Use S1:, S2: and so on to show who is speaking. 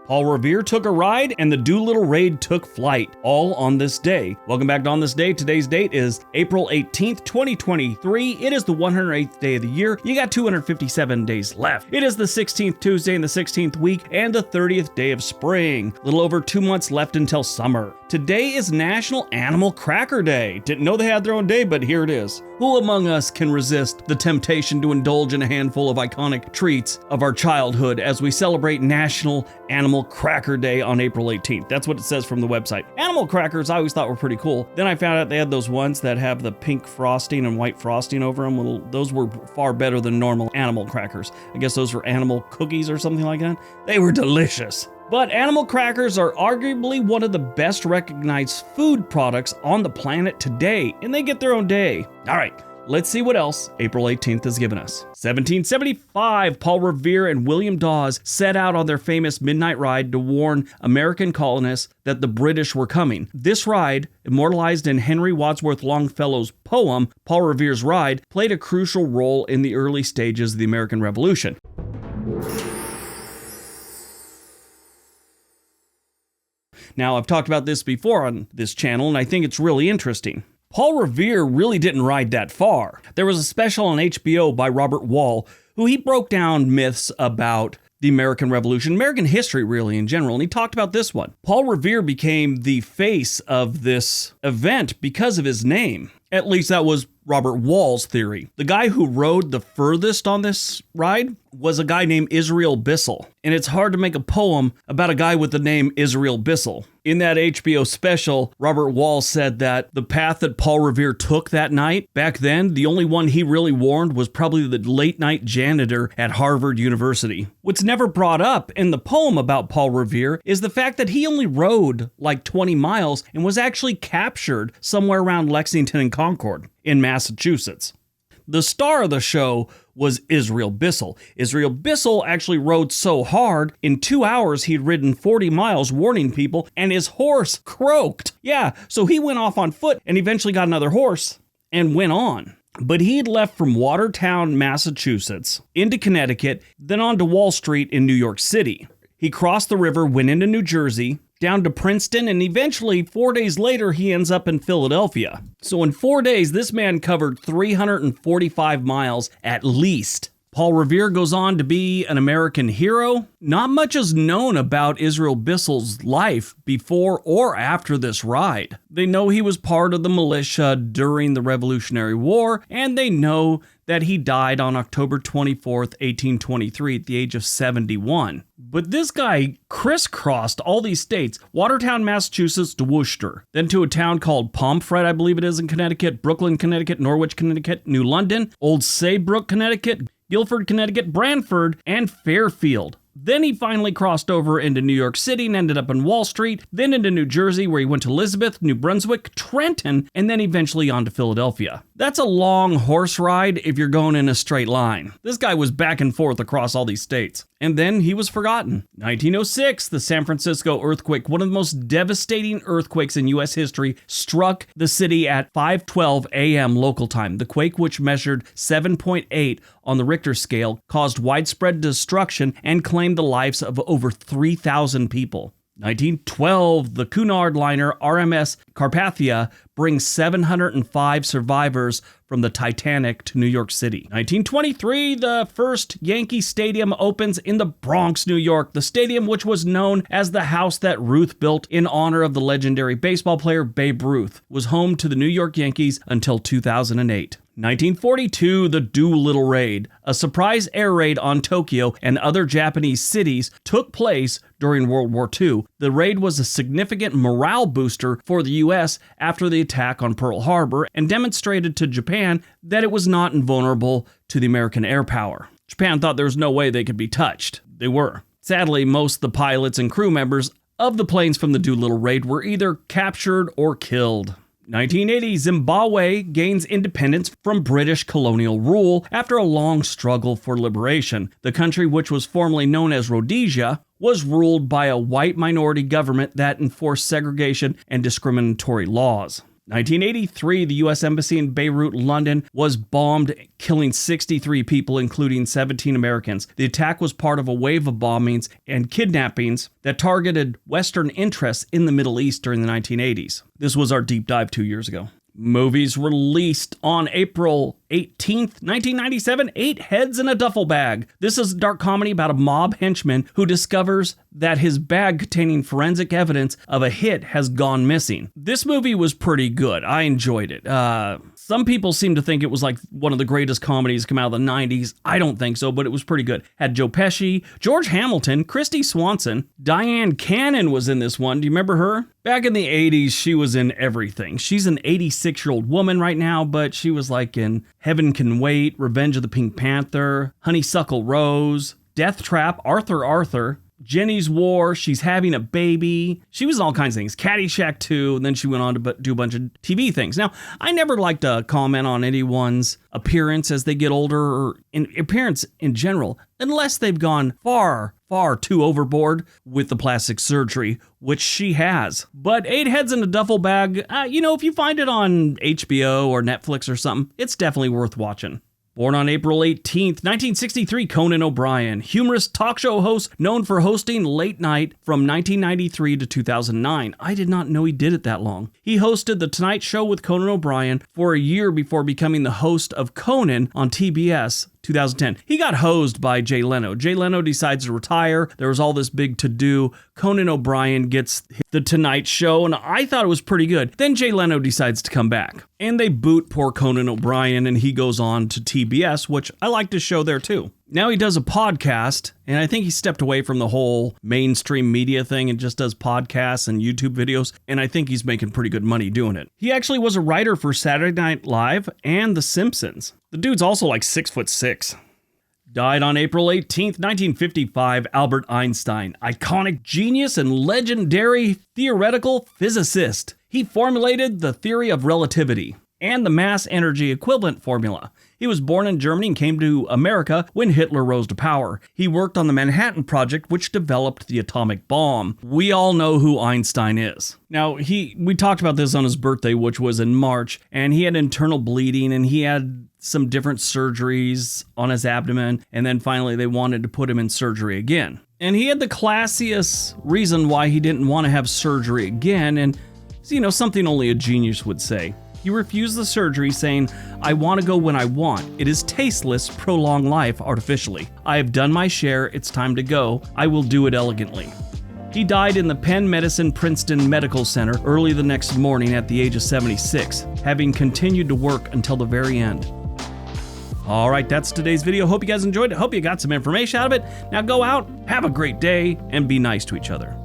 S1: Paul Revere took a ride, and the Doolittle Raid took flight, all on this day. Welcome back to On This Day. Today's date is April 18th, 2023. It is the 108th day of the year. You got 257 days left. It is the 16th Tuesday in the 16th week and the 30th day of spring. A little over 2 months left until summer. Today is National Animal Cracker Day. Didn't know they had their own day, but here it is. Who among us can resist the temptation to indulge in a handful of iconic treats of our childhood as we celebrate National Animal Cracker Day on April 18th? That's what it says from the website. Animal crackers I always thought were pretty cool. Then I found out they had those ones that have the pink frosting and white frosting over them. Well, those were far better than normal animal crackers. I guess those were animal cookies or something like that. They were delicious. But animal crackers are arguably one of the best recognized food products on the planet today, and they get their own day. All right, let's see what else April 18th has given us. 1775, Paul Revere and William Dawes set out on their famous midnight ride to warn American colonists that the British were coming. This ride, immortalized in Henry Wadsworth Longfellow's poem, Paul Revere's Ride, played a crucial role in the early stages of the American Revolution. Now, I've talked about this before on this channel, and I think it's really interesting. Paul Revere really didn't ride that far. There was a special on HBO by Robert Wall, who he broke down myths about the American Revolution, American history really in general, and he talked about this one. Paul Revere became the face of this event because of his name. At least that was Robert Wall's theory. The guy who rode the furthest on this ride was a guy named Israel Bissell. And it's hard to make a poem about a guy with the name Israel Bissell. In that HBO special, Robert Wall said that the path that Paul Revere took that night, back then, the only one he really warned was probably the late night janitor at Harvard University. What's never brought up in the poem about Paul Revere is the fact that he only rode like 20 miles and was actually captured somewhere around Lexington and Concord in Massachusetts. The star of the show was Israel Bissell. Israel Bissell actually rode so hard, in 2 hours he'd ridden 40 miles warning people, and his horse croaked. Yeah, so he went off on foot and eventually got another horse and went on. But he had left from Watertown, Massachusetts, into Connecticut, then on to Wall Street in New York City. He crossed the river, went into New Jersey, down to Princeton, and eventually 4 days later he ends up in Philadelphia. So in 4 days, this man covered 345 miles at least. Paul Revere goes on to be an American hero. Not much is known about Israel Bissell's life before or after this ride. They know he was part of the militia during the Revolutionary War, and they know that he died on October 24th, 1823 at the age of 71. But this guy crisscrossed all these states, Watertown, Massachusetts to Worcester, then to a town called Pomfret, I believe it is in Connecticut, Brooklyn, Connecticut, Norwich, Connecticut, New London, Old Saybrook, Connecticut, Guilford, Connecticut, Branford, and Fairfield. Then he finally crossed over into New York City and ended up in Wall Street, then into New Jersey where he went to Elizabeth, New Brunswick, Trenton, and then eventually on to Philadelphia. That's a long horse ride if you're going in a straight line. This guy was back and forth across all these states. And then he was forgotten. 1906, the San Francisco earthquake, one of the most devastating earthquakes in U.S. history, struck the city at 5:12 a.m. local time. The quake, which measured 7.8 on the Richter scale, caused widespread destruction and claimed the lives of over 3,000 people. 1912, the Cunard liner RMS Carpathia brings 705 survivors from the Titanic to New York City. 1923, the first Yankee Stadium opens in the Bronx, New York. The stadium, which was known as the house that Ruth built in honor of the legendary baseball player Babe Ruth, was home to the New York Yankees until 2008. 1942, the Doolittle Raid, a surprise air raid on Tokyo and other Japanese cities, took place during World War II. The raid was a significant morale booster for the U.S. after the attack on Pearl Harbor and demonstrated to Japan that it was not invulnerable to the American air power. Japan thought there was no way they could be touched. They were. Sadly, most of the pilots and crew members of the planes from the Doolittle Raid were either captured or killed. 1980, Zimbabwe gains independence from British colonial rule after a long struggle for liberation. The country, which was formerly known as Rhodesia, was ruled by a white minority government that enforced segregation and discriminatory laws. 1983, the U.S. Embassy in Beirut, London, was bombed, killing 63 people, including 17 Americans. The attack was part of a wave of bombings and kidnappings that targeted Western interests in the Middle East during the 1980s. This was our deep dive 2 years ago. Movies released on April 18th, 1997, 8 Heads in a Duffel Bag. This is a dark comedy about a mob henchman who discovers that his bag containing forensic evidence of a hit has gone missing. This movie was pretty good. I enjoyed it. Some people seem to think it was like one of the greatest comedies to come out of the 90s. I don't think so, but it was pretty good. Had Joe Pesci, George Hamilton, Christy Swanson, Diane Cannon was in this one. Do you remember her? Back in the 80s, she was in everything. She's an 86-year-old woman right now, but she was like in Heaven Can Wait, Revenge of the Pink Panther, Honeysuckle Rose, Death Trap, Arthur, Jenny's War, She's Having a Baby. She was in all kinds of things. Caddyshack 2, and then she went on to do a bunch of TV things. Now, I never like to comment on anyone's appearance as they get older, or in appearance in general, unless they've gone far too overboard with the plastic surgery, which she has. But 8 Heads in a Duffel Bag, if you find it on HBO or Netflix or something, it's definitely worth watching. Born on April 18th, 1963, Conan O'Brien, humorous talk show host known for hosting Late Night from 1993 to 2009. I did not know he did it that long. He hosted The Tonight Show with Conan O'Brien for a year before becoming the host of Conan on TBS 2010. He got hosed by Jay Leno. Jay Leno decides to retire. There was all this big to-do. Conan O'Brien gets The Tonight Show, and I thought it was pretty good. Then Jay Leno decides to come back. And they boot poor Conan O'Brien, and he goes on to TBS, which I liked his show there too. Now he does a podcast, and I think he stepped away from the whole mainstream media thing and just does podcasts and YouTube videos, and I think he's making pretty good money doing it. He actually was a writer for Saturday Night Live and The Simpsons. The dude's also like 6'6". Died on April 18th, 1955, Albert Einstein, iconic genius and legendary theoretical physicist. He formulated the theory of relativity and the mass energy equivalent formula. He was born in Germany and came to America when Hitler rose to power. He worked on the Manhattan Project, which developed the atomic bomb. We all know who Einstein is. Now, we talked about this on his birthday, which was in March, and he had internal bleeding, and he had some different surgeries on his abdomen, and then finally they wanted to put him in surgery again. And he had the classiest reason why he didn't want to have surgery again, and something only a genius would say. He refused the surgery, saying, "I want to go when I want. It is tasteless, prolong life artificially. I have done my share. It's time to go. I will do it elegantly." He died in the Penn Medicine Princeton Medical Center early the next morning at the age of 76, having continued to work until the very end. All right, that's today's video. Hope you guys enjoyed it. Hope you got some information out of it. Now go out, have a great day, and be nice to each other.